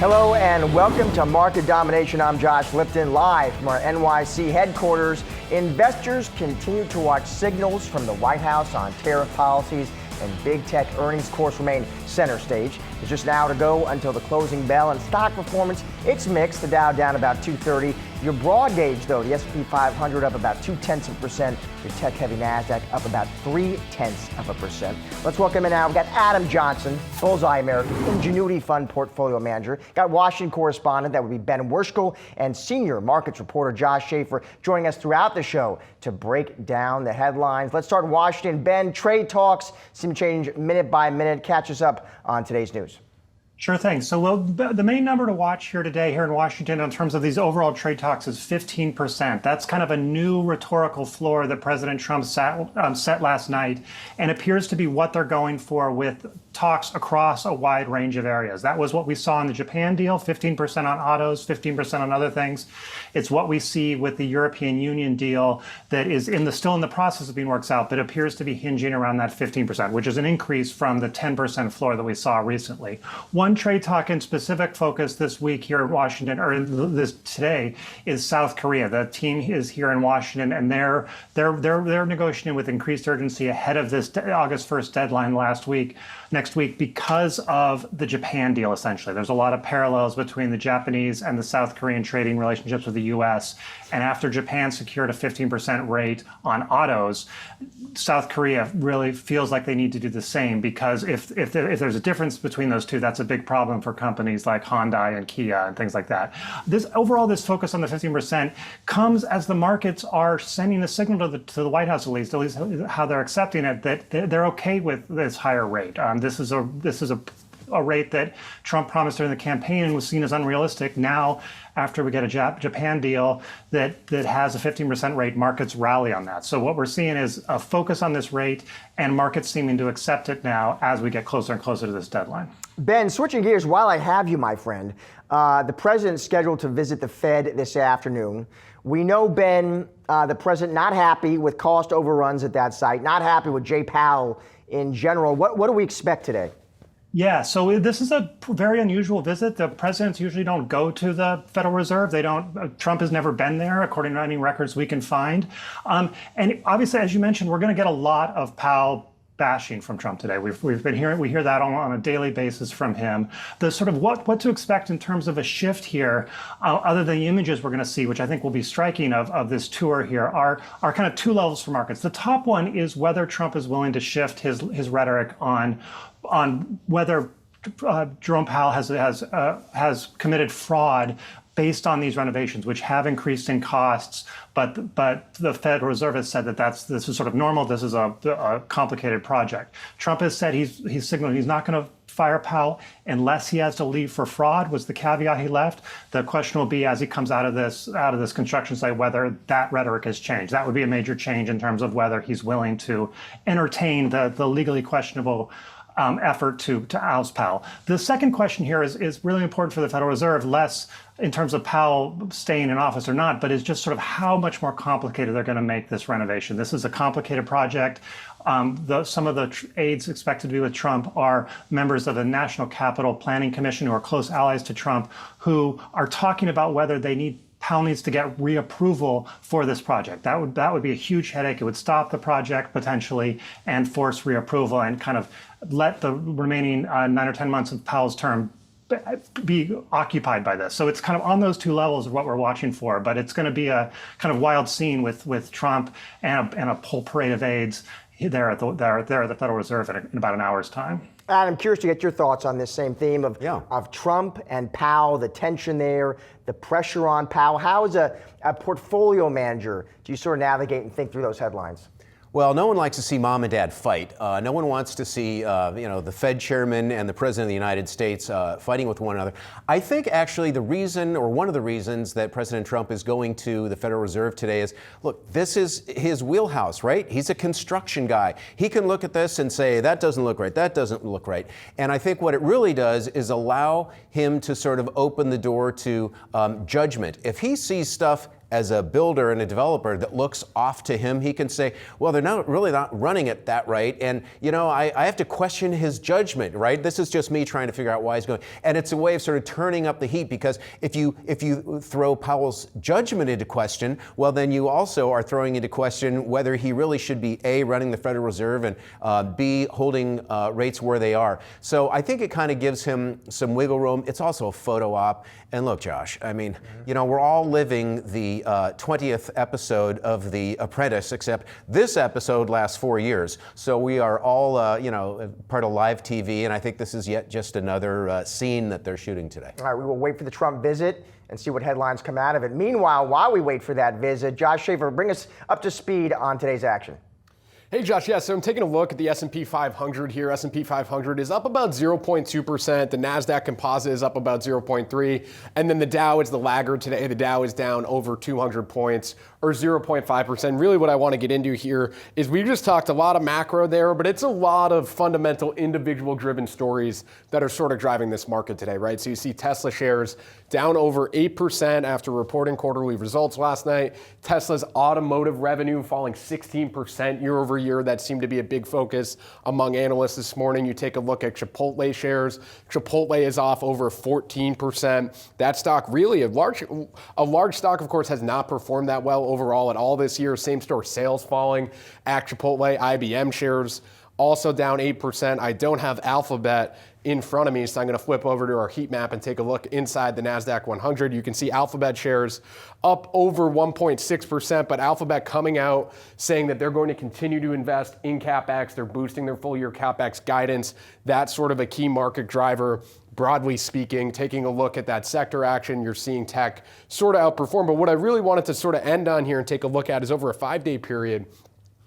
Hello and welcome to Market Domination. I'm Josh Lipton, live from our NYC headquarters. Investors continue to watch signals from the White House on tariff policies, and big tech earnings, of course, remain center stage. There's just an hour to go until the closing bell, and stock performance, it's mixed. The Dow down about 230. Your broad gauge, though, the S&P 500 up about 0.2%. Your tech-heavy NASDAQ up about 0.3%. Let's welcome in now. We've got Adam Johnson, Bullseye America, Ingenuity Fund Portfolio Manager. Got Washington correspondent, that would be Ben Werschel, and senior markets reporter Josh Schaefer joining us throughout the show to break down the headlines. Let's start in Washington. Ben, trade talks seem to change minute by minute. Catch us up on today's news. Sure thing. So the main number to watch here today here in Washington in terms of these overall trade talks is 15%. That's kind of a new rhetorical floor that President Trump set last night, and appears to be what they're going for with talks across a wide range of areas. That was what we saw in the Japan deal, 15% on autos, 15% on other things. It's what we see with the European Union deal that is still in the process of being worked out, but appears to be hinging around that 15%, which is an increase from the 10% floor that we saw recently. One trade talk in specific focus this week here in Washington, or today, is South Korea. The team is here in Washington, and they're negotiating with increased urgency ahead of this August 1st deadline next week, because of the Japan deal, essentially. There's a lot of parallels between the Japanese and the South Korean trading relationships with the U.S. And after Japan secured a 15% rate on autos, South Korea really feels like they need to do the same, because if there's a difference between those two, that's a big problem for companies like Hyundai and Kia and things like that. This focus on the 15% comes as the markets are sending a signal to the White House, at least how they're accepting it, that they're okay with this higher rate. This is a rate that Trump promised during the campaign and was seen as unrealistic. Now, after we get a Japan deal that has a 15% rate, markets rally on that. So what we're seeing is a focus on this rate, and markets seeming to accept it now as we get closer and closer to this deadline. Ben, switching gears, while I have you, my friend, the president's scheduled to visit the Fed this afternoon. We know, Ben, the president not happy with cost overruns at that site, not happy with Jay Powell in general. What do we expect today? Yeah, so this is a very unusual visit. The presidents usually don't go to the Federal Reserve. Trump has never been there, according to any records we can find. And obviously, as you mentioned, we're going to get a lot of Powell bashing from Trump today. We hear that on a daily basis from him. The sort of what to expect in terms of a shift here, other than the images we're going to see, which I think will be striking of this tour here, are kind of two levels for markets. The top one is whether Trump is willing to shift his rhetoric on whether Jerome Powell has committed fraud based on these renovations, which have increased in costs, but the Federal Reserve has said this is sort of normal. This is a complicated project. Trump has said he's signaling he's not going to fire Powell unless he has to leave for fraud, was the caveat he left. The question will be, as he comes out of this construction site, whether that rhetoric has changed. That would be a major change in terms of whether he's willing to entertain the legally questionable effort to oust Powell. The second question here is really important for the Federal Reserve, less in terms of Powell staying in office or not, but is just sort of how much more complicated they're going to make this renovation. This is a complicated project. Some of the aides expected to be with Trump are members of the National Capital Planning Commission, who are close allies to Trump, who are talking about whether Powell needs to get reapproval for this project. That would be a huge headache. It would stop the project potentially and force reapproval and kind of let the remaining 9 or 10 months of Powell's term be occupied by this. So it's kind of on those two levels of what we're watching for, but it's going to be a kind of wild scene with Trump and a whole parade of aides there at the Federal Reserve in about an hour's time. Adam, I'm curious to get your thoughts on this same theme of Trump and Powell, the tension there, the pressure on Powell. How, as a portfolio manager, do you sort of navigate and think through those headlines? Well, no one likes to see mom and dad fight. No one wants to see, the Fed chairman and the president of the United States fighting with one another. I think actually the reason, or one of the reasons, that President Trump is going to the Federal Reserve today is, look, this is his wheelhouse, right? He's a construction guy. He can look at this and say, that doesn't look right, that doesn't look right. And I think what it really does is allow him to sort of open the door to judgment. If he sees stuff as a builder and a developer that looks off to him, he can say, well, they're not running it that right. And, I have to question his judgment, right? This is just me trying to figure out why he's going. And it's a way of sort of turning up the heat, because if you throw Powell's judgment into question, well, then you also are throwing into question whether he really should be A, running the Federal Reserve, and B, holding rates where they are. So I think it kind of gives him some wiggle room. It's also a photo op. And look, Josh, I mean, we're all living the 20th episode of The Apprentice, except this episode lasts 4 years. So we are all, part of live TV, and I think this is yet just another scene that they're shooting today. All right, we will wait for the Trump visit and see what headlines come out of it. Meanwhile, while we wait for that visit, Josh Schaefer, bring us up to speed on today's action. Hey Josh, so I'm taking a look at the S&P 500 here. S&P 500 is up about 0.2%. The NASDAQ composite is up about 0.3%. And then the Dow is the laggard today. The Dow is down over 200 points, or 0.5%. Really what I want to get into here is we just talked a lot of macro there, but it's a lot of fundamental individual driven stories that are sort of driving this market today, right? So you see Tesla shares down over 8% after reporting quarterly results last night. Tesla's automotive revenue falling 16% year over year. That seemed to be a big focus among analysts this morning. You take a look at Chipotle shares. Chipotle is off over 14%. That stock really, a large stock, of course, has not performed that well overall at all this year. Same store sales falling at Chipotle. IBM shares also down 8%. I don't have Alphabet in front of me, so I'm going to flip over to our heat map and take a look inside the NASDAQ 100. You can see Alphabet shares up over 1.6%, but Alphabet coming out saying that they're going to continue to invest in CapEx. They're boosting their full year CapEx guidance. That's sort of a key market driver. Broadly speaking, taking a look at that sector action, you're seeing tech sort of outperform. But what I really wanted to sort of end on here and take a look at is over a 5-day period,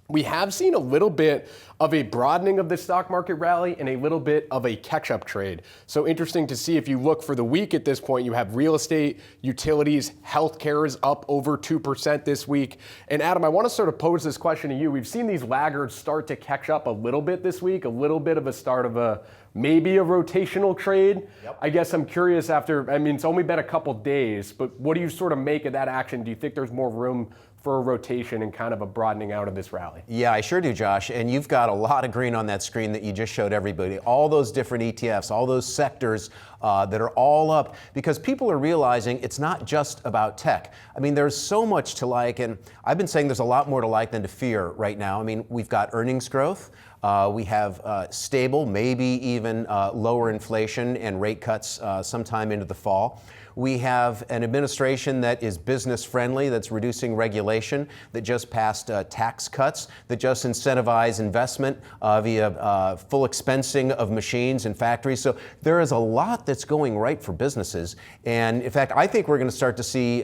we have seen a little bit of a broadening of the stock market rally and a little bit of a catch-up trade. So interesting to see. If you look for the week at this point, you have real estate, utilities, healthcare is up over 2% this week. And Adam, I want to sort of pose this question to you. We've seen these laggards start to catch up a little bit this week, a little bit of a start of maybe a rotational trade. Yep. I guess I'm curious it's only been a couple days, but what do you sort of make of that action? Do you think there's more room for a rotation and kind of a broadening out of this rally? Yeah, I sure do, Josh. And you've got a lot of green on that screen that you just showed everybody. All those different ETFs, all those sectors that are all up, because people are realizing it's not just about tech. I mean, there's so much to like, and I've been saying there's a lot more to like than to fear right now. I mean, we've got earnings growth. We have stable, maybe even lower inflation and rate cuts sometime into the fall. We have an administration that is business friendly, that's reducing regulation, that just passed tax cuts, that just incentivize investment via full expensing of machines and factories. So there is a lot that's going right for businesses. And in fact, I think we're going to start to see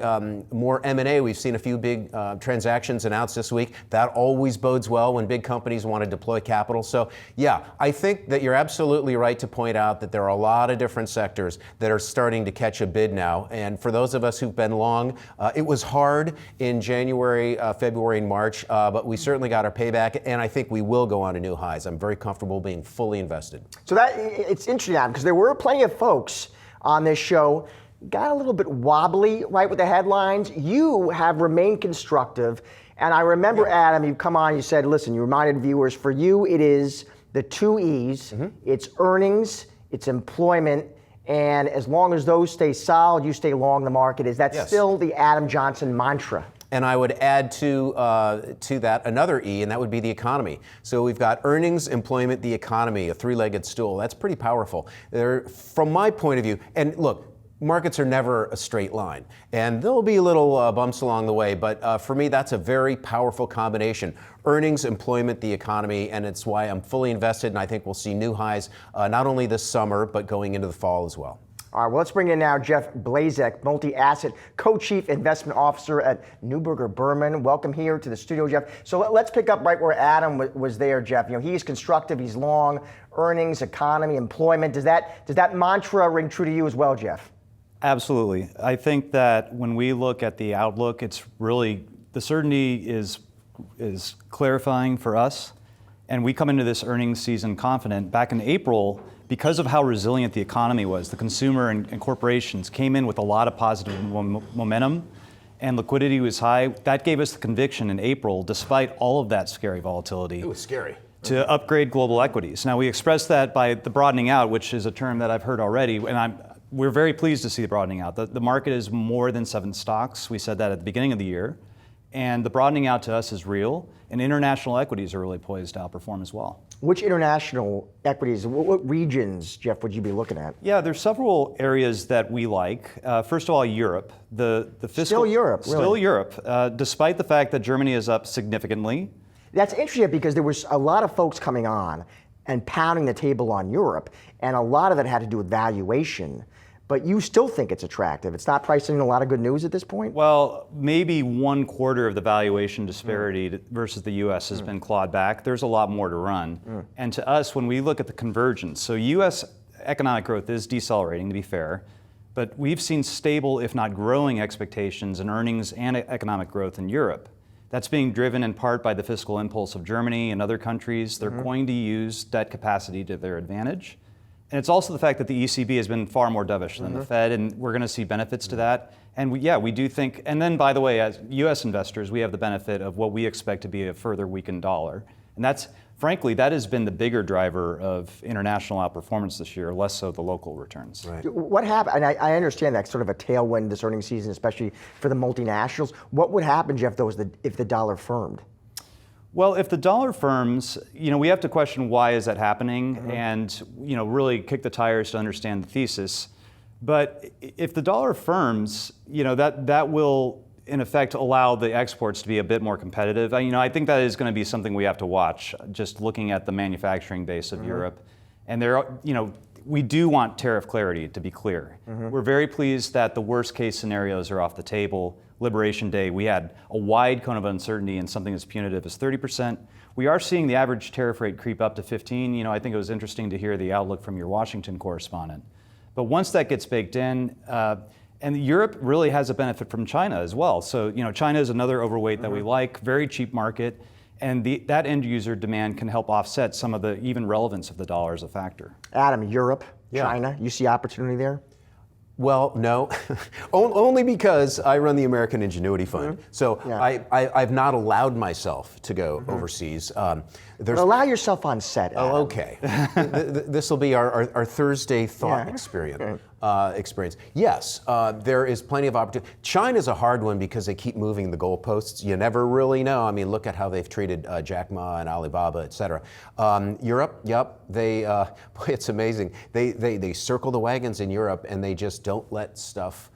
more M&A. We've seen a few big transactions announced this week. That always bodes well when big companies want to deploy capital. So yeah, I think that you're absolutely right to point out that there are a lot of different sectors that are starting to catch a bid now. And for those of us who've been long, it was hard in January, February, and March, but we certainly got our payback, and I think we will go on to new highs. I'm very comfortable being fully invested. So it's interesting, Adam, because there were plenty of folks on this show got a little bit wobbly, right, with the headlines. You have remained constructive, and I remember, Adam, you come on, you said, listen, you reminded viewers, for you it is the 2 E's. It's earnings, it's employment, and as long as those stay solid, you stay long the market. Is that still the Adam Johnson mantra? And I would add to that another E, and that would be the economy. So we've got earnings, employment, the economy, a three-legged stool. That's pretty powerful. From my point of view, and look, markets are never a straight line, and there'll be little bumps along the way, but for me, that's a very powerful combination. Earnings, employment, the economy, and it's why I'm fully invested, and I think we'll see new highs not only this summer, but going into the fall as well. All right, well, let's bring in now Jeff Blazek, multi-asset co-chief investment officer at Neuberger Berman. Welcome here to the studio, Jeff. So let's pick up right where Adam was there, Jeff. He's constructive, he's long, earnings, economy, employment. Does that mantra ring true to you as well, Jeff? Absolutely. I think that when we look at the outlook, it's really, the certainty is clarifying for us, and we come into this earnings season confident. Back in April, because of how resilient the economy was, the consumer and corporations came in with a lot of positive momentum, and liquidity was high. That gave us the conviction in April, despite all of that scary volatility. It was scary. To upgrade global equities. Now, we expressed that by the broadening out, which is a term that I've heard already, and we're very pleased to see the broadening out. The market is more than 7 stocks. We said that at the beginning of the year. And the broadening out to us is real, and international equities are really poised to outperform as well. Which international equities, what regions, Jeff, would you be looking at? Yeah, there's several areas that we like. First of all, Europe. The fiscal, Still Europe, really? Still Europe, despite the fact that Germany is up significantly. That's interesting because there was a lot of folks coming on and pounding the table on Europe, and a lot of it had to do with valuation. But you still think it's attractive. It's not pricing in a lot of good news at this point? Well, maybe 1/4 of the valuation disparity versus the U.S. has been clawed back. There's a lot more to run. And to us, when we look at the convergence, so U.S. economic growth is decelerating, to be fair, but we've seen stable, if not growing, expectations in earnings and economic growth in Europe. That's being driven in part by the fiscal impulse of Germany and other countries. They're going to use debt capacity to their advantage. And it's also the fact that the ECB has been far more dovish than the Fed, and we're going to see benefits to that. And we do think, and then by the way, as US investors, we have the benefit of what we expect to be a further weakened dollar. And that's, frankly, that has been the bigger driver of international outperformance this year, less so the local returns. Right. What happened, and I understand that sort of a tailwind this earnings season, especially for the multinationals. What would happen, Jeff, though, if the dollar firmed? Well, if the dollar firms, we have to question why is that happening and, really kick the tires to understand the thesis. But if the dollar firms, that will, in effect, allow the exports to be a bit more competitive. I think that is going to be something we have to watch, just looking at the manufacturing base of Europe. And we do want tariff clarity, to be clear. We're very pleased that the worst case scenarios are off the table. Liberation Day, we had a wide cone of uncertainty and something as punitive as 30%. We are seeing the average tariff rate creep up to 15. I think it was interesting to hear the outlook from your Washington correspondent. But once that gets baked in, and Europe really has a benefit from China as well. So, China is another overweight that we like, very cheap market, and that end user demand can help offset some of the even relevance of the dollar as a factor. Adam, Europe, China, you see opportunity there? Well, no, only because I run the American Ingenuity Fund. So I've not allowed myself to go overseas. Allow yourself on set, Adam. Oh, okay. This will be our Thursday thought experience. Yes, there is plenty of opportunity. China's a hard one because they keep moving the goalposts. You never really know. I mean, look at how they've treated Jack Ma and Alibaba, et cetera. Europe, boy, it's amazing. They circle the wagons in Europe and they just don't let stuff.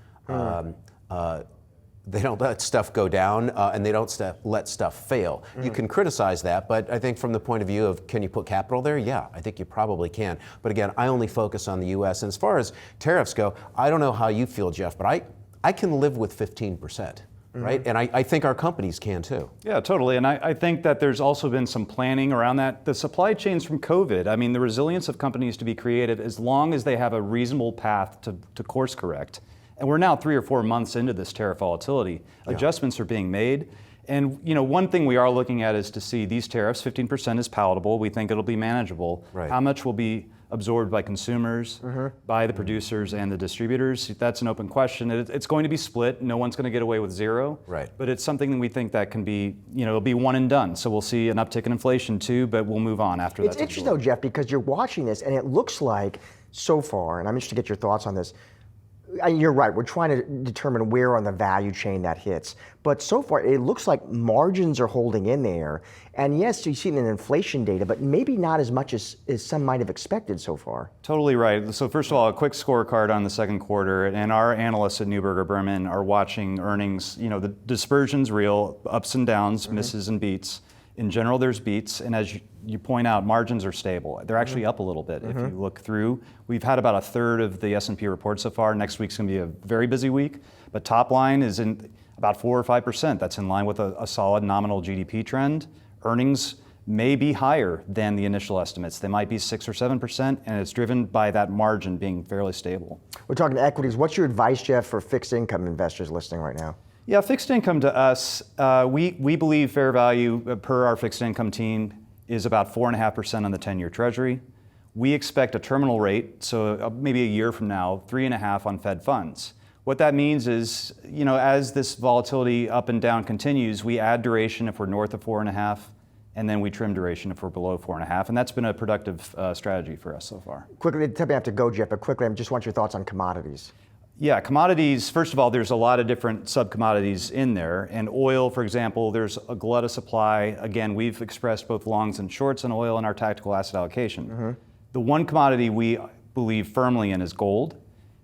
They don't let stuff go down, and they don't let stuff fail. You can criticize that, but I think from the point of view of can you put capital there? Yeah, I think you probably can. But again, I only focus on the U.S. And as far as tariffs go, I don't know how you feel, Jeff, but I can live with 15%, right? And I think our companies can too. Yeah, totally. And I think that there's also been some planning around that. The supply chains from COVID, the resilience of companies to be creative as long as they have a reasonable path to course correct. And we're now 3 or 4 months into this tariff volatility. Adjustments are being made. And one thing we are looking at is to see these tariffs, 15% is palatable. We think it'll be manageable. Right. How much will be absorbed by consumers, by the producers and the distributors? That's an open question. It's going to be split. No one's going to get away with zero. Right. But it's something that we think that can be, it'll be one and done. So we'll see an uptick in inflation too, but we'll move on after that. It's interesting though, Jeff, because you're watching this and it looks like so far, and I'm interested to get your thoughts on this, you're right, we're trying to determine where on the value chain that hits. But so far, it looks like margins are holding in there. And yes, you see it in inflation data, but maybe not as much as some might have expected so far. Totally right. So first of all, a quick scorecard on the second quarter, and our analysts at Neuberger Berman are watching earnings. The dispersion's real, ups and downs, misses and beats. In general, there's beats, and as you point out, margins are stable. They're actually up a little bit. If you look through, we've had about 1/3 of the S&P report so far. Next week's going to be a very busy week, but top line is in about 4 or 5%. That's in line with a solid nominal GDP trend. Earnings may be higher than the initial estimates. They might be 6 or 7%, and it's driven by that margin being fairly stable. We're talking equities. What's your advice, Jeff, for fixed income investors listening right now? Yeah, fixed income to us, we believe fair value per our fixed income team is about 4.5% on the 10-year Treasury. We expect a terminal rate, so maybe a year from now, 3.5% on Fed funds. What that means is, as this volatility up and down continues, we add duration if we're north of 4.5, and then we trim duration if we're below 4.5, and that's been a productive strategy for us so far. Quickly, tell me I have to go, Jeff, but quickly, I just want your thoughts on commodities. Yeah, commodities, first of all, there's a lot of different sub-commodities in there. And oil, for example, there's a glut of supply. Again, we've expressed both longs and shorts in oil in our tactical asset allocation. The one commodity we believe firmly in is gold.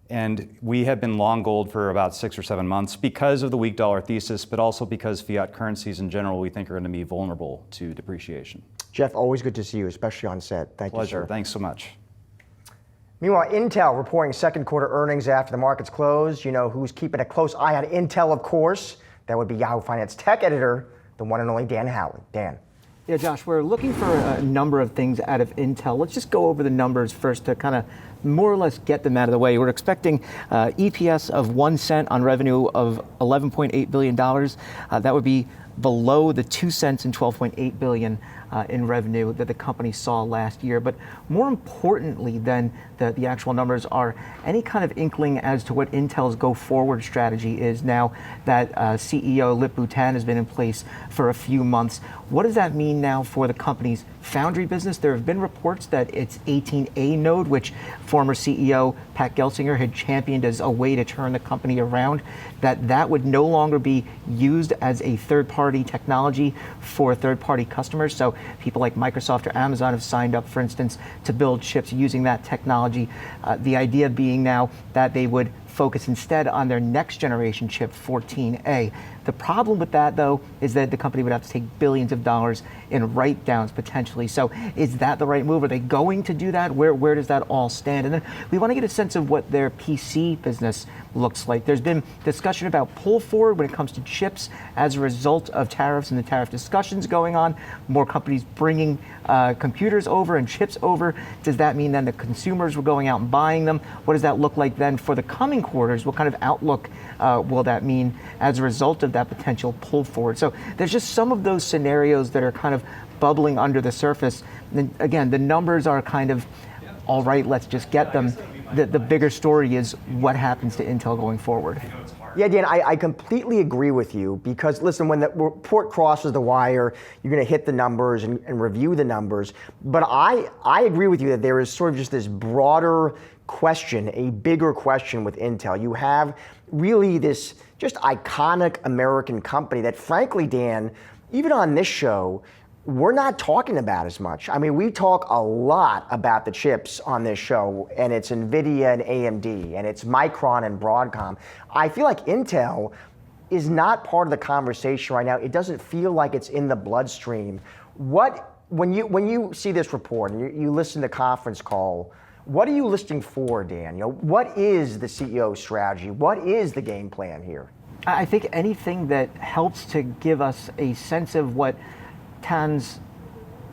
And we have been long gold for about 6 or 7 months because of the weak dollar thesis, but also because fiat currencies in general we think are going to be vulnerable to depreciation. Jeff, always good to see you, especially on set. Thank you, Pleasure. sir. Thanks so much. Meanwhile, Intel reporting second quarter earnings after the markets closed. You know who's keeping a close eye on Intel, of course. That would be Yahoo Finance tech editor, the one and only Dan Howley. Dan. Yeah, Josh, we're looking for a number of things out of Intel. Let's just go over the numbers first to kind of more or less get them out of the way. We're expecting EPS of 1 cent on revenue of $11.8 billion. That would be below the 2 cents and $12.8 billion in revenue that the company saw last year. But more importantly than the actual numbers are any kind of inkling as to what Intel's go-forward strategy is now that CEO Lip-Bu has been in place for a few months. What does that mean now for the company's foundry business? There have been reports that its 18A node, which former CEO Pat Gelsinger had championed as a way to turn the company around, that would no longer be used as a third-party technology for third-party customers. So people like Microsoft or Amazon have signed up, for instance, to build chips using that technology. The idea being now that they would focus instead on their next generation chip, 14A. The problem with that, though, is that the company would have to take billions of dollars in write-downs potentially. So is that the right move? Are they going to do that? Where does that all stand? And then we want to get a sense of what their PC business looks like. There's been discussion about pull forward when it comes to chips as a result of tariffs and the tariff discussions going on. More companies bringing computers over and chips over. Does that mean then the consumers were going out and buying them? What does that look like then for the coming quarters? What kind of outlook will that mean as a result of that potential pull forward? So there's just some of those scenarios that are kind of bubbling under the surface. And again, the numbers are kind of, all right, let's just get them. The bigger story is what happens to Intel going forward. Yeah, Dan, I completely agree with you because, listen, when the report crosses the wire, you're going to hit the numbers and review the numbers. But I agree with you that there is sort of just this broader question, a bigger question with Intel. You have really this just iconic American company that, frankly, Dan, even on this show, we're not talking about as much. I mean, we talk a lot about the chips on this show, and it's NVIDIA and AMD, and it's Micron and Broadcom. I feel like Intel is not part of the conversation right now. It doesn't feel like it's in the bloodstream. When you see this report and you listen to the conference call, what are you listening for, Dan? What is the CEO strategy? What is the game plan here? I think anything that helps to give us a sense of what Tan's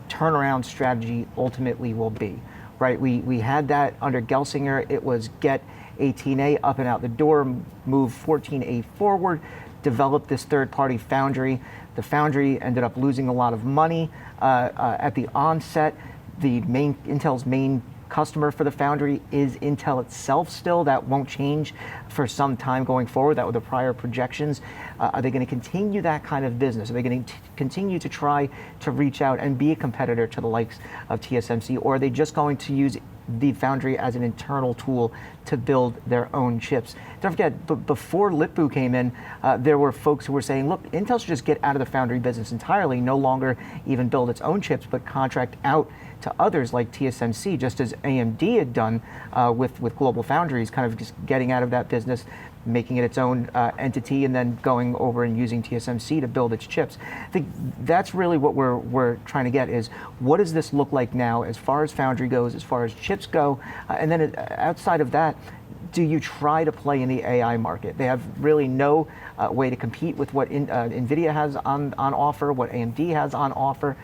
turnaround strategy ultimately will be, right? We had that under Gelsinger. It was get 18A up and out the door, move 14A forward, develop this third-party foundry. The foundry ended up losing a lot of money at the onset. Intel's main customer for the foundry is Intel itself still. That won't change for some time going forward. That were the prior projections. Are they going to continue that kind of business? Are they going to continue to try to reach out and be a competitor to the likes of TSMC? Or are they just going to use the foundry as an internal tool to build their own chips? Don't forget, before Lip-Bu came in, there were folks who were saying, look, Intel should just get out of the foundry business entirely, no longer even build its own chips, but contract out to others like TSMC, just as AMD had done with Global Foundries, kind of just getting out of that business, making it its own entity, and then going over and using TSMC to build its chips. I think that's really what we're trying to get is, what does this look like now as far as foundry goes, as far as chips go, and then outside of that, do you try to play in the AI market? They have really no way to compete with what NVIDIA has on offer, what AMD has on offer.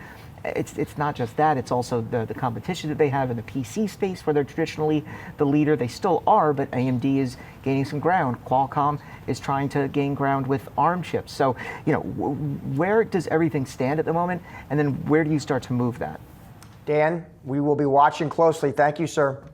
It's not just that, it's also the competition that they have in the PC space where they're traditionally the leader. They still are, but AMD is gaining some ground. Qualcomm is trying to gain ground with ARM chips. So, where does everything stand at the moment? And then where do you start to move that? Dan, we will be watching closely. Thank you, sir.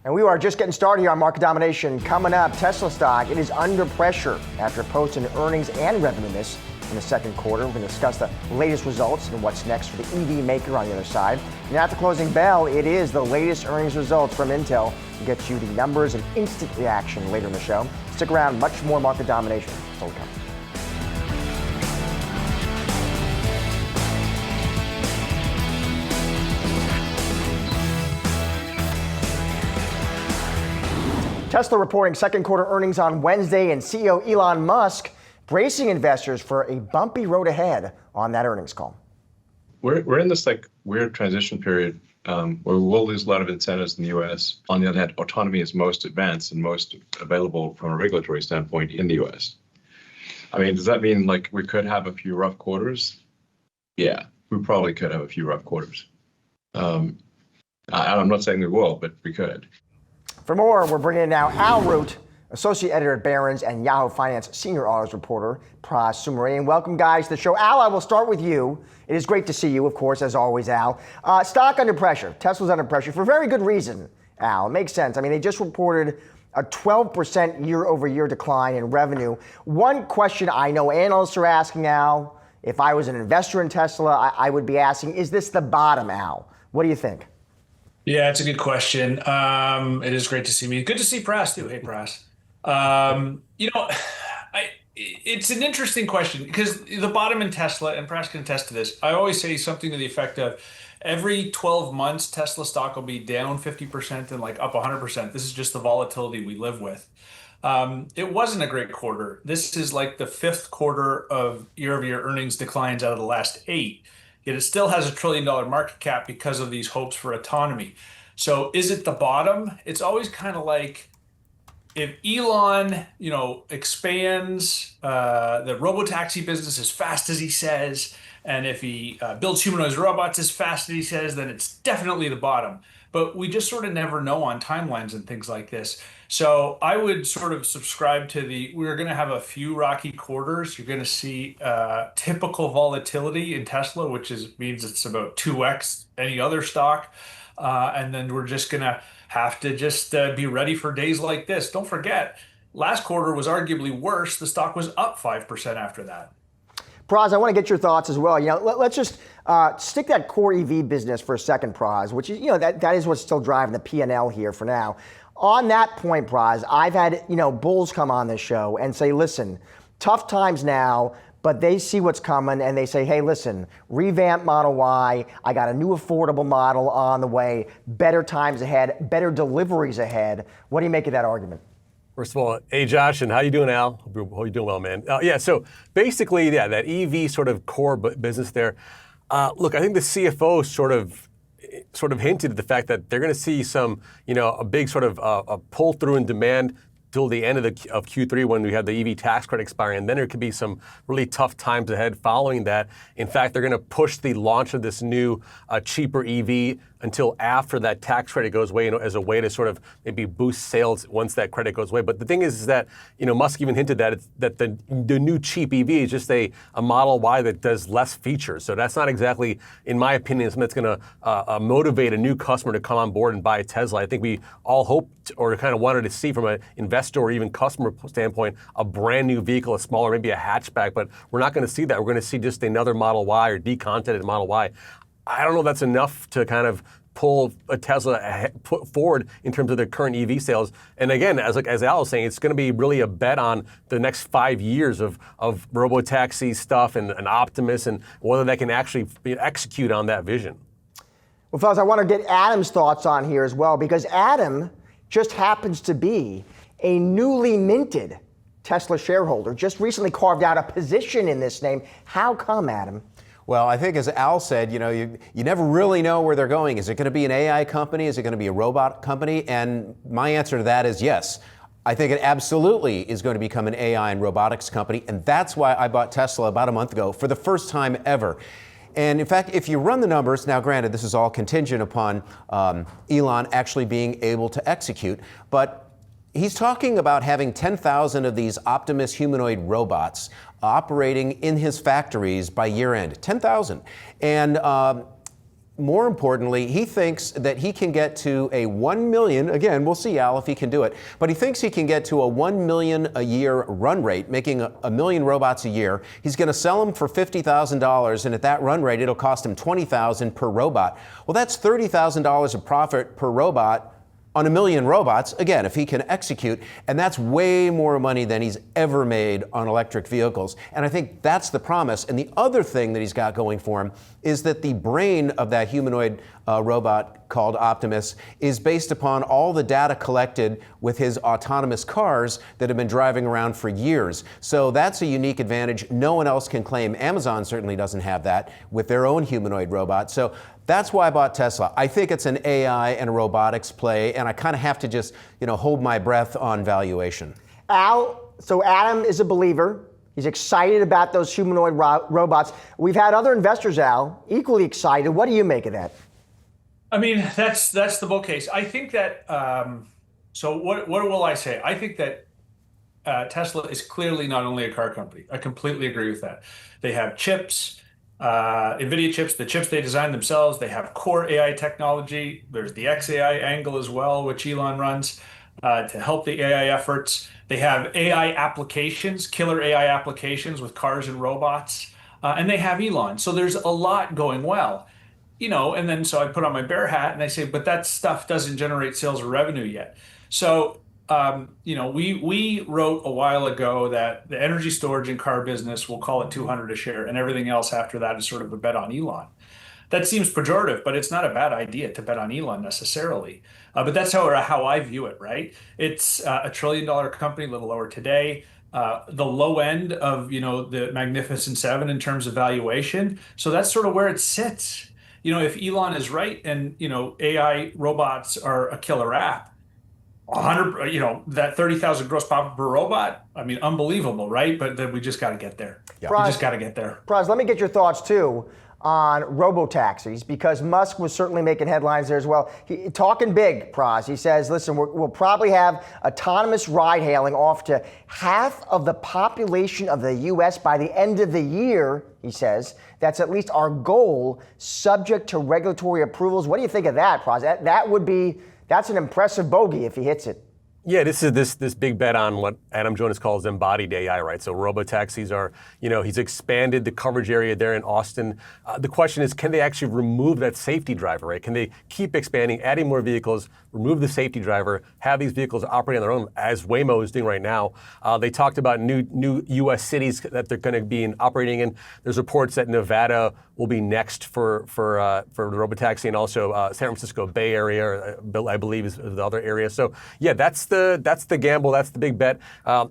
And we are just getting started here on Market Domination. Coming up, Tesla stock, it is under pressure after posting earnings and revenue miss in the second quarter. We're going to discuss the latest results and what's next for the EV maker on the other side. And at the closing bell, it is the latest earnings results from Intel. We'll get you the numbers and instant reaction later in the show. Stick around, much more Market Domination still to come. Tesla reporting second quarter earnings on Wednesday, and CEO Elon Musk bracing investors for a bumpy road ahead on that earnings call. We're in this weird transition period where we will lose a lot of incentives in the U.S. On the other hand, autonomy is most advanced and most available from a regulatory standpoint in the U.S. I mean, does that mean we could have a few rough quarters? Yeah, we probably could have a few rough quarters. I'm not saying we will, but we could. For more, we're bringing in now Al Root, associate editor at Barron's and Yahoo Finance senior autos reporter, Pras Sumerian. Welcome, guys, to the show. Al, I will start with you. It is great to see you, of course, as always, Al. Stock under pressure. Tesla's under pressure for very good reason, Al. It makes sense. I mean, they just reported a 12% year-over-year decline in revenue. One question I know analysts are asking, Al, if I was an investor in Tesla, I would be asking, is this the bottom, Al? What do you think? Yeah, it's a good question. It is great to see me. Good to see Pras too. Hey, Pras. It's an interesting question because the bottom in Tesla, and Pras can attest to this, I always say something to the effect of every 12 months, Tesla stock will be down 50% and up 100%. This is just the volatility we live with. It wasn't a great quarter. This is the fifth quarter of year-over-year earnings declines out of the last 8. Yet it still has $1 trillion market cap because of these hopes for autonomy. So is it the bottom? It's always kind of if Elon, expands the robotaxi business as fast as he says, and if he builds humanoid robots as fast as he says, then it's definitely the bottom. But we just sort of never know on timelines and things like this. So I would sort of subscribe to we're going to have a few rocky quarters. You're going to see typical volatility in Tesla, which means it's about 2x any other stock. And then we're just going to have to just be ready for days like this. Don't forget, last quarter was arguably worse. The stock was up 5% after that. Pras, I want to get your thoughts as well. Let's just stick that core EV business for a second, Pras, which is, that is what's still driving the P&L here for now. On that point, Pras, I've had, bulls come on this show and say, listen, tough times now, but they see what's coming and they say, hey, listen, revamp Model Y. I got a new affordable model on the way, better times ahead, better deliveries ahead. What do you make of that argument? First of all, hey, Josh, and how you doing, Al? Hope you're doing well, man. So basically, that EV sort of core business there. Look, I think the CFO sort of hinted at the fact that they're going to see some, a big sort of a pull through in demand till the end of Q3 when we have the EV tax credit expiring, and then there could be some really tough times ahead following that. In fact, they're going to push the launch of this new cheaper EV until after that tax credit goes away, as a way to sort of maybe boost sales once that credit goes away. But the thing is that, Musk even hinted that the new cheap EV is just a Model Y that does less features. So that's not exactly, in my opinion, something that's going to motivate a new customer to come on board and buy a Tesla. I think we all hoped or kind of wanted to see from an investor or even customer standpoint a brand new vehicle, a smaller, maybe a hatchback, but we're not going to see that. We're going to see just another Model Y or decontented Model Y. I don't know if that's enough to kind of pull a Tesla forward in terms of their current EV sales. And again, as Al was saying, it's going to be really a bet on the next 5 years of robotaxi stuff and Optimus and whether they can actually execute on that vision. Well, fellas, I want to get Adam's thoughts on here as well, because Adam just happens to be a newly minted Tesla shareholder, just recently carved out a position in this name. How come, Adam? Well, I think as Al said, you never really know where they're going. Is it going to be an AI company? Is it going to be a robot company? And my answer to that is yes. I think it absolutely is going to become an AI and robotics company. And that's why I bought Tesla about a month ago for the first time ever. And in fact, if you run the numbers, now granted, this is all contingent upon Elon actually being able to execute, but he's talking about having 10,000 of these Optimus humanoid robots operating in his factories by year end. 10,000. And more importantly, he thinks that he can get to a 1 million, again, we'll see, Al, if he can do it, but he thinks he can get to a 1 million a year run rate, making a million robots a year. He's going to sell them for $50,000, and at that run rate, it'll cost him $20,000 per robot. Well, that's $30,000 of profit per robot on a million robots, again, if he can execute, and that's way more money than he's ever made on electric vehicles. And I think that's the promise. And the other thing that he's got going for him is that the brain of that humanoid robot called Optimus is based upon all the data collected with his autonomous cars that have been driving around for years. So that's a unique advantage no one else can claim. Amazon certainly doesn't have that with their own humanoid robot. So that's why I bought Tesla. I think it's an AI and a robotics play, and I kind of have to just, hold my breath on valuation. Al, so Adam is a believer. He's excited about those humanoid robots. We've had other investors, Al, equally excited. What do you make of that? I mean, that's the bull case. I think that, so what will I say? I think that Tesla is clearly not only a car company. I completely agree with that. They have chips, NVIDIA chips, the chips they designed themselves. They have core AI technology. There's the XAI angle as well, which Elon runs to help the AI efforts. They have AI applications, killer AI applications with cars and robots. And they have Elon. So there's a lot going well. And then so I put on my bear hat and I say, but that stuff doesn't generate sales or revenue yet. So, we wrote a while ago that the energy storage and car business, we'll call it 200 a share, and everything else after that is sort of a bet on Elon. That seems pejorative, but it's not a bad idea to bet on Elon necessarily. But that's how I view it, right? It's a $1 trillion company, a little lower today. The low end of, the Magnificent Seven in terms of valuation. So that's sort of where it sits. If Elon is right and, AI robots are a killer app, 100, that 30,000 gross profit per robot, I mean, unbelievable, right? But then we just got to get there. Yeah. We just got to get there. Praz, let me get your thoughts too on robo-taxis, because Musk was certainly making headlines there as well. Talking big, Praz. He says, listen, we'll probably have autonomous ride-hailing off to half of the population of the U.S. by the end of the year, he says. That's at least our goal, subject to regulatory approvals. What do you think of that, Praz? That's an impressive bogey if he hits it. Yeah, this is this big bet on what Adam Jonas calls embodied AI, right? So robotaxis are, he's expanded the coverage area there in Austin. The question is, can they actually remove that safety driver, right? Can they keep expanding, adding more vehicles, remove the safety driver, have these vehicles operate on their own, as Waymo is doing right now? They talked about new U.S. cities that they're going to be operating in. There's reports that Nevada will be next for the robotaxi, and also San Francisco Bay Area, I believe, is the other area. So yeah, that's the gamble. That's the big bet. I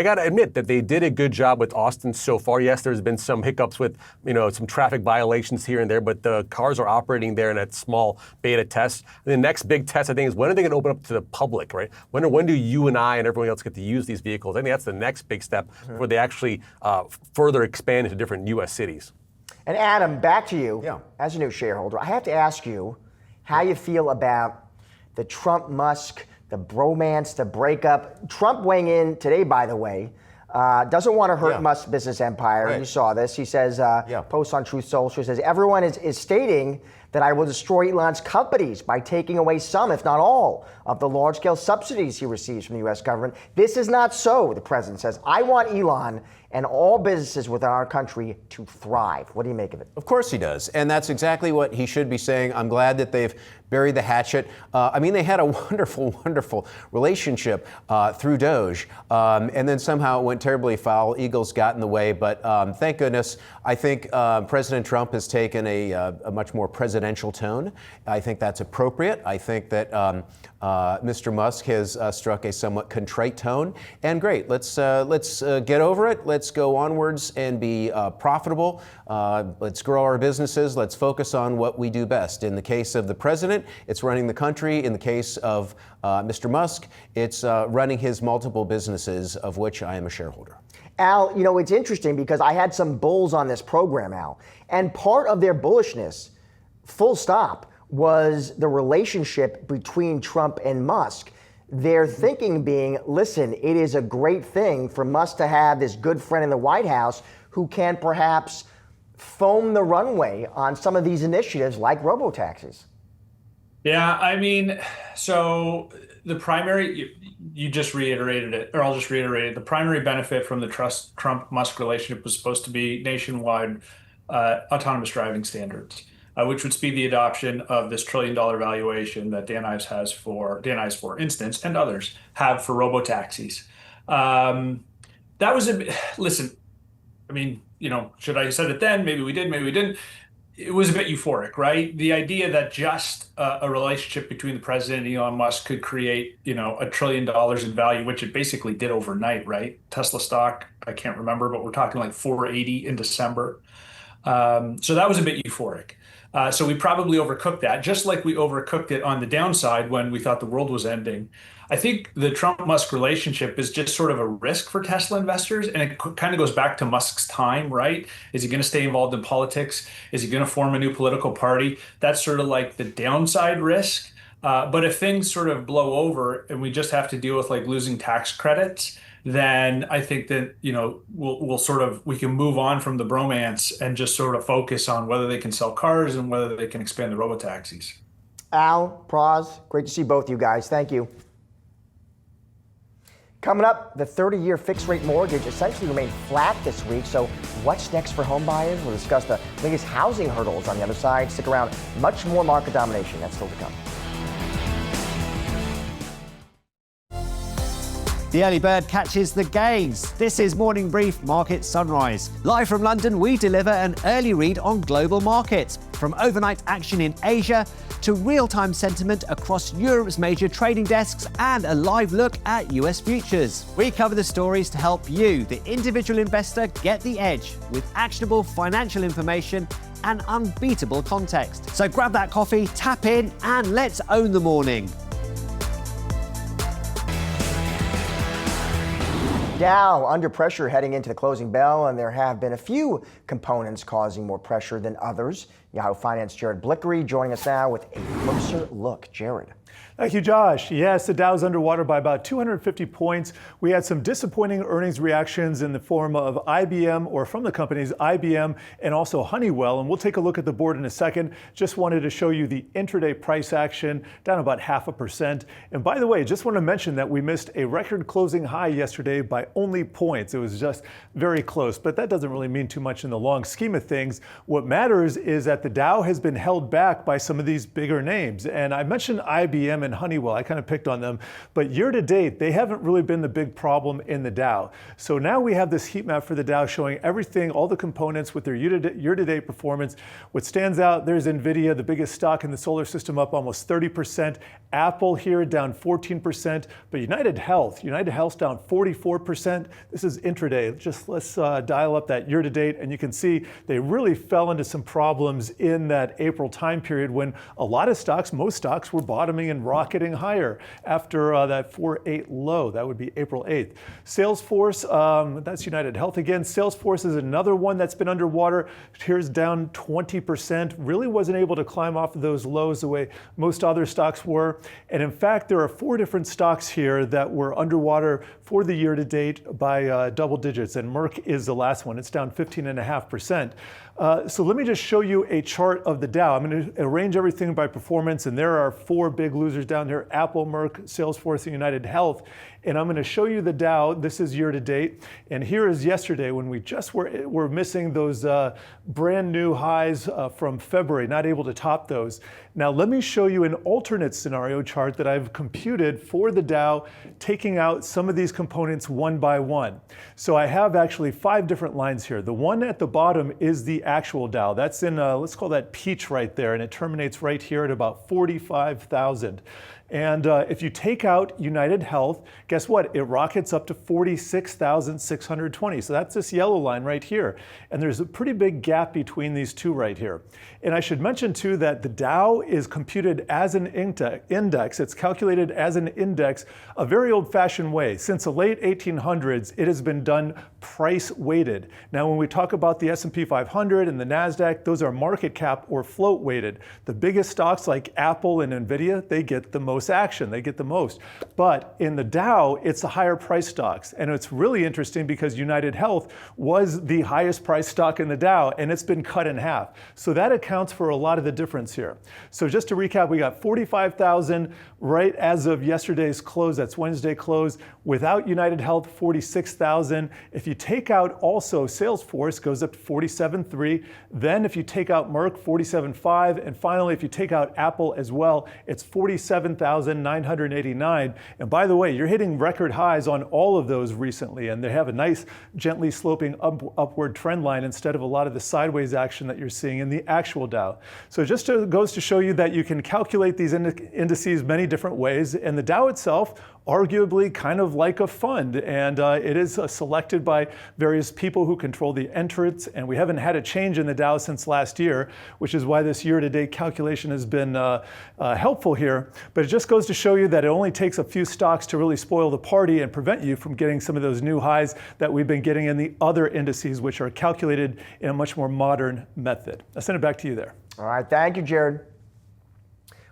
got to admit that they did a good job with Austin so far. Yes, there's been some hiccups with some traffic violations here and there, but the cars are operating there in that small beta test. And the next big test, I think, is when are they going to open up to the public, right? When do you and I and everyone else get to use these vehicles? I think that's the next big step where they actually further expand into different U.S. cities. And Adam, back to you. As a new shareholder, I have to ask you how you feel about the Trump-Musk, the bromance, the breakup. Trump weighing in today, by the way, doesn't want to hurt Musk's business empire. Right. You saw this. He says, posts on Truth Social, says, everyone is stating that I will destroy Elon's companies by taking away some, if not all, of the large-scale subsidies he receives from the U.S. government. This is not so, the president says. I want Elon and all businesses within our country to thrive. What do you make of it? Of course he does. And that's exactly what he should be saying. I'm glad that they've buried the hatchet. They had a wonderful, wonderful relationship through Doge. And then somehow it went terribly foul. Eagles got in the way. But thank goodness, I think President Trump has taken a much more presidential tone. I think that's appropriate. I think that Mr. Musk has struck a somewhat contrite tone. And great, let's get over it. Let's go onwards and be profitable. Let's grow our businesses. Let's focus on what we do best. In the case of the president, it's running the country. In the case of Mr. Musk, it's running his multiple businesses, of which I am a shareholder. Al, it's interesting because I had some bulls on this program, Al, and part of their bullishness, full stop, was the relationship between Trump and Musk. Their thinking being, listen, it is a great thing for Musk to have this good friend in the White House who can perhaps foam the runway on some of these initiatives like robo-taxis? Yeah, I mean, so the primary, you just reiterated it, or I'll just reiterate it. The primary benefit from the Trump-Musk relationship was supposed to be nationwide autonomous driving standards, which would speed the adoption of this $1 trillion valuation that Dan Ives, for instance, and others have for robo-taxis. That was listen, I mean, should I have said it then? Maybe we did, maybe we didn't. It was a bit euphoric, right? The idea that just a relationship between the president and Elon Musk could create, $1 trillion in value, which it basically did overnight, right? Tesla stock, I can't remember, but we're talking like 480 in December. So that was a bit euphoric. So we probably overcooked that, just like we overcooked it on the downside when we thought the world was ending. I think the Trump-Musk relationship is just sort of a risk for Tesla investors, and it kind of goes back to Musk's time, right? Is he going to stay involved in politics? Is he going to form a new political party? That's sort of like the downside risk. But if things sort of blow over and we just have to deal with like losing tax credits, then I think that, we can move on from the bromance and just sort of focus on whether they can sell cars and whether they can expand the robo-taxis. Al, Praz, great to see both you guys. Thank you. Coming up, the 30-year fixed-rate mortgage essentially remained flat this week. So what's next for home buyers? We'll discuss the biggest housing hurdles on the other side. Stick around. Much more market domination. That's still to come. The early bird catches the gains. This is Morning Brief Market Sunrise. Live from London, we deliver an early read on global markets, from overnight action in Asia to real-time sentiment across Europe's major trading desks and a live look at US futures. We cover the stories to help you, the individual investor, get the edge with actionable financial information and unbeatable context. So grab that coffee, tap in, and let's own the morning. Dow under pressure heading into the closing bell, and there have been a few components causing more pressure than others. Yahoo Finance Jared Blickery joining us now with a closer look. Jared. Thank you, Josh. Yes, the Dow's underwater by about 250 points. We had some disappointing earnings reactions in the form of IBM, or from the companies IBM and also Honeywell. And we'll take a look at the board in a second. Just wanted to show you the intraday price action, down about 0.5%. And by the way, just want to mention that we missed a record closing high yesterday by only points. It was just very close, but that doesn't really mean too much in the long scheme of things. What matters is that the Dow has been held back by some of these bigger names. And I mentioned IBM and Honeywell. I kind of picked on them, but year to date, they haven't really been the big problem in the Dow. So now we have this heat map for the Dow showing everything, all the components with their year-to-date performance. What stands out, there's NVIDIA, the biggest stock in the solar system, up almost 30%. Apple here down 14%, but United Health's down 44%. This is intraday. Let's dial up that year-to-date, and you can see they really fell into some problems in that April time period when a lot of stocks, most stocks, were bottoming and rocketing higher after that 4.8 low. That would be April 8th. Salesforce, that's United Health again. Salesforce is another one that's been underwater. Here's down 20%. Really wasn't able to climb off of those lows the way most other stocks were. And in fact, there are 4 different stocks here that were underwater for the year to date by double digits. And Merck is the last one. It's down 15.5%. So let me just show you a chart of the Dow. I'm going to arrange everything by performance, and there are 4 big losers down here: Apple, Merck, Salesforce, and United Health. And I'm going to show you the Dow. This is year to date, and here is yesterday when we just were missing those brand new highs from February, not able to top those. Now let me show you an alternate scenario chart that I've computed for the Dow, taking out some of these components one by one. So I have actually 5 different lines here. The one at the bottom is the actual Dow. That's in, let's call that peach right there, and it terminates right here at about 45,000. And if you take out United Health, guess what? It rockets up to 46,620. So that's this yellow line right here. And there's a pretty big gap between these two right here. And I should mention too that the Dow is computed as an index. It's calculated as an index a very old-fashioned way. Since the late 1800s, it has been done price-weighted. Now, when we talk about the S&P 500 and the NASDAQ, those are market cap or float-weighted. The biggest stocks like Apple and NVIDIA, they get the most action. They get the most. But in the Dow, Dow, it's the higher price stocks. And it's really interesting because United Health was the highest price stock in the Dow, and it's been cut in half. So that accounts for a lot of the difference here. So just to recap, we got 45,000 right as of yesterday's close. That's Wednesday close. Without United Health, 46,000. If you take out also Salesforce, goes up to 47.3. Then if you take out Merck, 47.5. And finally, if you take out Apple as well, it's 47,989. And by the way, you're hitting record highs on all of those recently, and they have a nice gently sloping upward trend line instead of a lot of the sideways action that you're seeing in the actual Dow. So it just goes to show you that you can calculate these indices many different ways, and the Dow itself arguably kind of like a fund, and it is selected by various people who control the entrants, and we haven't had a change in the Dow since last year, which is why this year-to-date calculation has been helpful here. But it just goes to show you that it only takes a few stocks to really spoil the party and prevent you from getting some of those new highs that we've been getting in the other indices, which are calculated in a much more modern method. I'll send it back to you there. All right, thank you, Jared.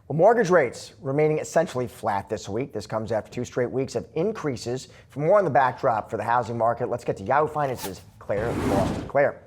Well, mortgage rates remaining essentially flat this week. This comes after 2 straight weeks of increases. For more on the backdrop for the housing market, let's get to Yahoo Finance's Claire Boston. Claire.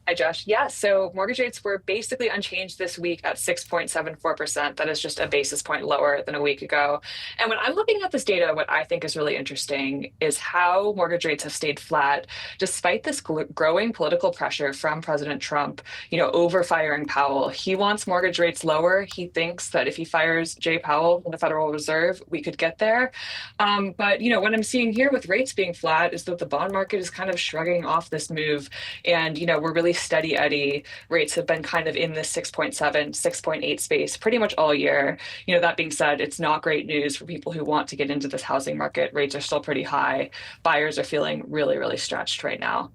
Hi, Josh. Yeah, so mortgage rates were basically unchanged this week at 6.74%. That is just a basis point lower than a week ago. And when I'm looking at this data, what I think is really interesting is how mortgage rates have stayed flat despite this growing political pressure from President Trump, over firing Powell. He wants mortgage rates lower. He thinks that if he fires Jay Powell from the Federal Reserve, we could get there. But, what I'm seeing here with rates being flat is that the bond market is kind of shrugging off this move. And, we're really steady Eddie. Rates have been kind of in this 6.7, 6.8 space pretty much all year. That being said, it's not great news for people who want to get into this housing market. Rates are still pretty high. Buyers are feeling really, really stretched right now.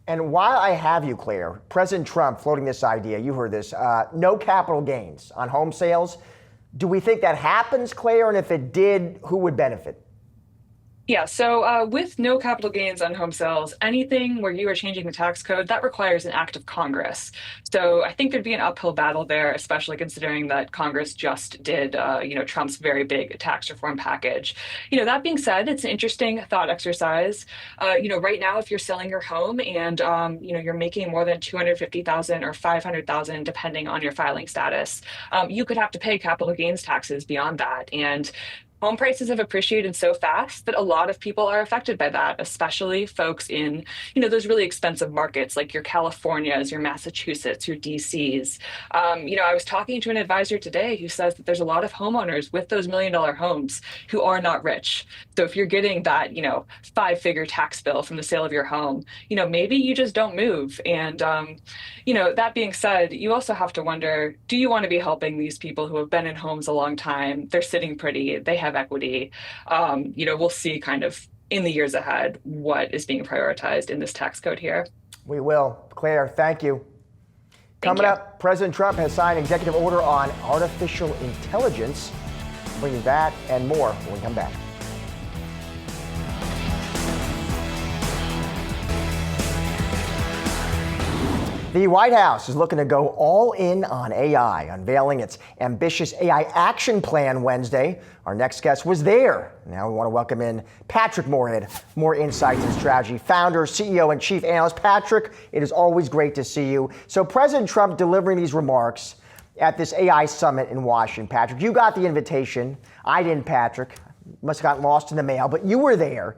And while I have you, Claire, President Trump floating this idea, you heard this, no capital gains on home sales. Do we think that happens, Claire? And if it did, who would benefit? Yeah, so with no capital gains on home sales, anything where you are changing the tax code, that requires an act of Congress. So I think there'd be an uphill battle there, especially considering that Congress just did, Trump's very big tax reform package. That being said, it's an interesting thought exercise. Right now, if you're selling your home and, you're making more than $250,000 or $500,000, depending on your filing status, you could have to pay capital gains taxes beyond that. And home prices have appreciated so fast that a lot of people are affected by that, especially folks in, those really expensive markets like your Californias, your Massachusetts, your DCs. I was talking to an advisor today who says that there's a lot of homeowners with those $1 million homes who are not rich. So if you're getting that, 5-figure tax bill from the sale of your home, maybe you just don't move. And, that being said, you also have to wonder, do you want to be helping these people who have been in homes a long time? They're sitting pretty, they have equity. We'll see kind of in the years ahead what is being prioritized in this tax code here. We will. Claire, thank you. Coming up, President Trump has signed an executive order on artificial intelligence. We'll bring you that and more when we come back. The White House is looking to go all in on AI, unveiling its ambitious AI action plan Wednesday. Our next guest was there. Now we want to welcome in Patrick Moorhead, Moor Insights Strategy Founder, CEO, and Chief Analyst. Patrick, it is always great to see you. So President Trump delivering these remarks at this AI summit in Washington. Patrick, you got the invitation. I didn't, Patrick. Must have gotten lost in the mail, but you were there.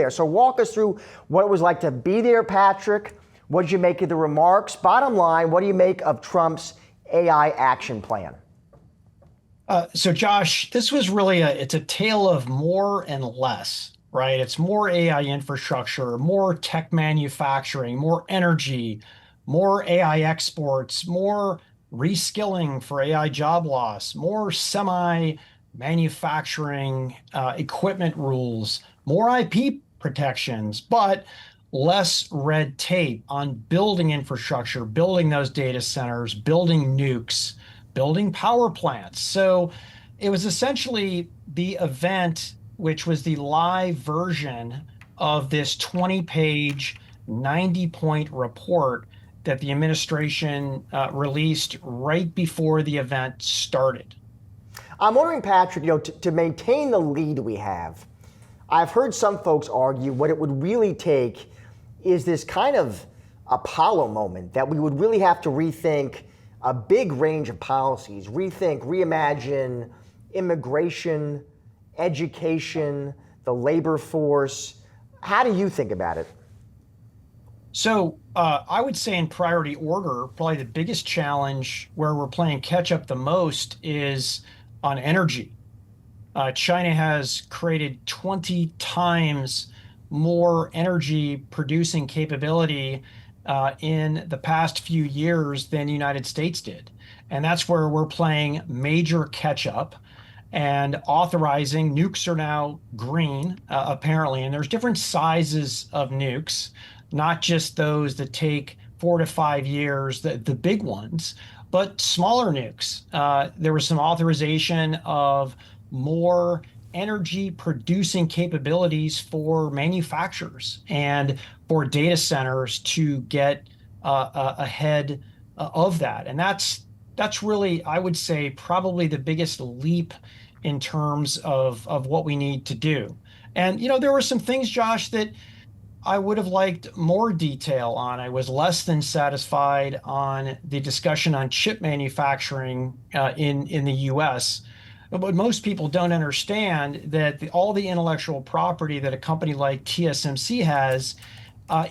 So walk us through what it was like to be there, Patrick. What did you make of the remarks? Bottom line, what do you make of Trump's AI action plan? So Josh, this was really it's a tale of more and less, right? It's more AI infrastructure, more tech manufacturing, more energy, more AI exports, more reskilling for AI job loss, more semi-manufacturing equipment rules, more IP protections, but less red tape on building infrastructure, building those data centers, building nukes, building power plants. So it was essentially the event, which was the live version of this 20-page, 90-point report that the administration released right before the event started. I'm wondering, Patrick, to maintain the lead we have, I've heard some folks argue what it would really take is this kind of Apollo moment, that we would really have to rethink a big range of policies, reimagine immigration, education, the labor force. How do you think about it? So I would say in priority order, probably the biggest challenge where we're playing catch up the most is on energy. China has created 20 times more energy producing capability in the past few years than the United States did. And that's where we're playing major catch up and authorizing nukes are now green, apparently. And there's different sizes of nukes, not just those that take 4 to 5 years, the big ones, but smaller nukes. There was some authorization of more energy producing capabilities for manufacturers and for data centers to get ahead of that. And that's really, I would say, probably the biggest leap in terms of what we need to do. And, there were some things, Josh, that I would have liked more detail on. I was less than satisfied on the discussion on chip manufacturing in the US. But most people don't understand that all the intellectual property that a company like TSMC has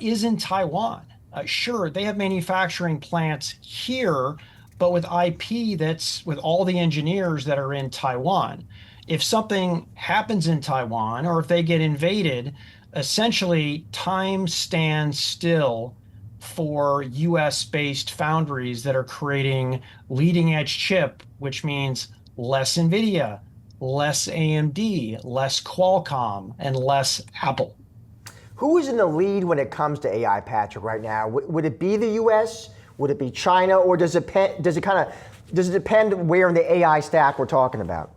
is in Taiwan. Sure, they have manufacturing plants here, but with IP that's with all the engineers that are in Taiwan. If something happens in Taiwan or if they get invaded, essentially time stands still for US-based foundries that are creating leading-edge chip, which means less NVIDIA, less AMD, less Qualcomm, and less Apple. Who is in the lead when it comes to AI, Patrick, right now? Would it be the US? Would it be China? Or does it depend where in the AI stack we're talking about?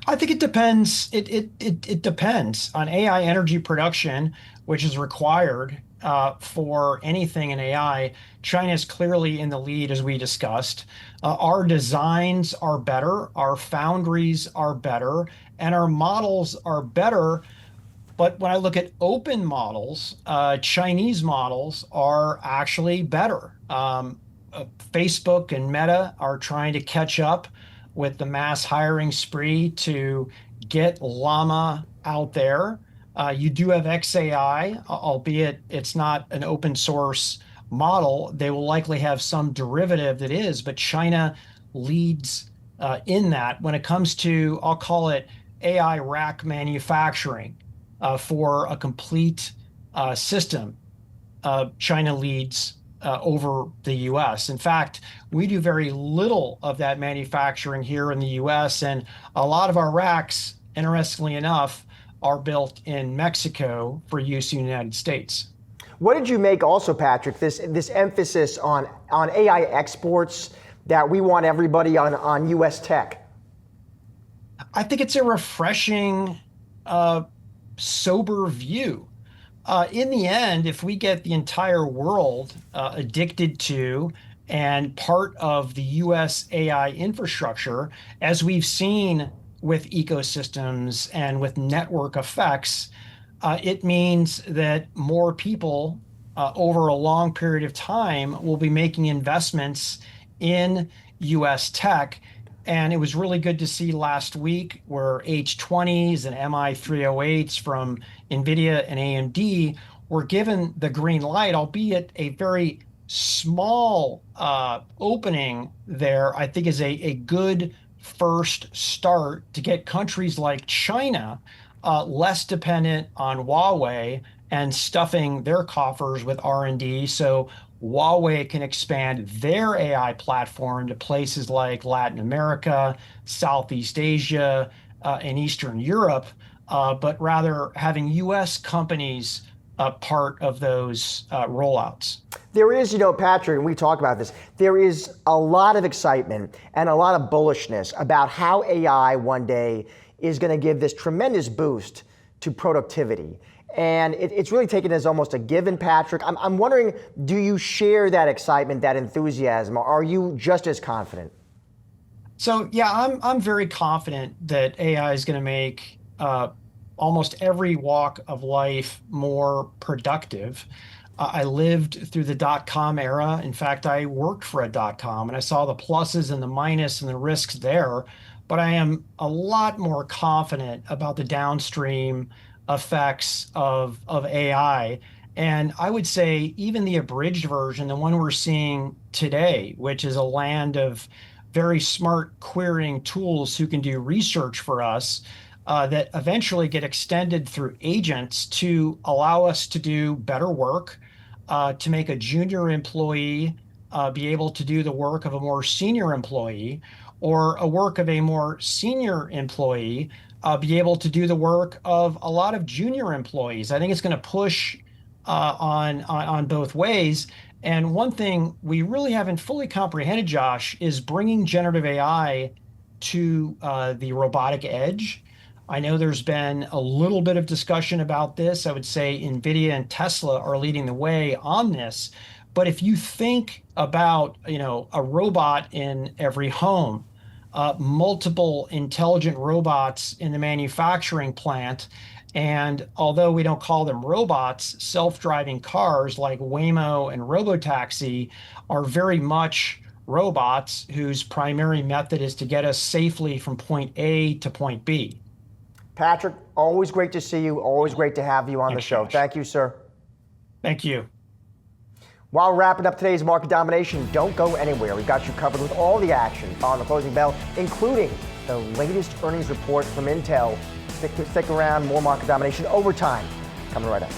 I think it depends. It depends on AI energy production, which is required for anything in AI. China is clearly in the lead, as we discussed. Our designs are better, our foundries are better, and our models are better. But when I look at open models, Chinese models are actually better. Facebook and Meta are trying to catch up with the mass hiring spree to get Llama out there. You do have XAI, albeit it's not an open source model. They will likely have some derivative that is, but China leads in that. When it comes to, I'll call it AI rack manufacturing for a complete system, China leads over the US. In fact, we do very little of that manufacturing here in the US, and a lot of our racks, interestingly enough, are built in Mexico for use in the United States. What did you make also, Patrick, this emphasis on AI exports, that we want everybody on US tech? I think it's a refreshing, sober view. In the end, if we get the entire world addicted to and part of the US AI infrastructure, as we've seen with ecosystems and with network effects, it means that more people over a long period of time will be making investments in US tech. And it was really good to see last week where H20s and MI308s from NVIDIA and AMD were given the green light, albeit a very small opening there, I think is a good first start to get countries like China less dependent on Huawei and stuffing their coffers with R&D. So Huawei can expand their AI platform to places like Latin America, Southeast Asia, and Eastern Europe, but rather having US companies part of those rollouts. There is, Patrick, and we talk about this, there is a lot of excitement and a lot of bullishness about how AI one day is going to give this tremendous boost to productivity. And it's really taken as almost a given, Patrick. I'm wondering, do you share that excitement, that enthusiasm? Or are you just as confident? So yeah, I'm very confident that AI is going to make almost every walk of life more productive. I lived through the dot-com era. In fact, I worked for a dot-com, and I saw the pluses and the minus and the risks there. But I am a lot more confident about the downstream effects of AI. And I would say even the abridged version, the one we're seeing today, which is a land of very smart querying tools who can do research for us, that eventually get extended through agents to allow us to do better work, to make a junior employee be able to do the work of a more senior employee, or a work of a more senior employee be able to do the work of a lot of junior employees. I think it's going to push on both ways. And one thing we really haven't fully comprehended, Josh, is bringing generative AI to the robotic edge. I know there's been a little bit of discussion about this. I would say NVIDIA and Tesla are leading the way on this. But if you think about, a robot in every home, multiple intelligent robots in the manufacturing plant, and although we don't call them robots, self-driving cars like Waymo and Robotaxi are very much robots whose primary method is to get us safely from point A to point B. Patrick, always great to see you. Always great to have you on the show. Josh. Thank you, sir. Thank you. While wrapping up today's market domination, don't go anywhere. We've got you covered with all the action following the closing bell, including the latest earnings report from Intel. Stick around, more market domination overtime coming right up.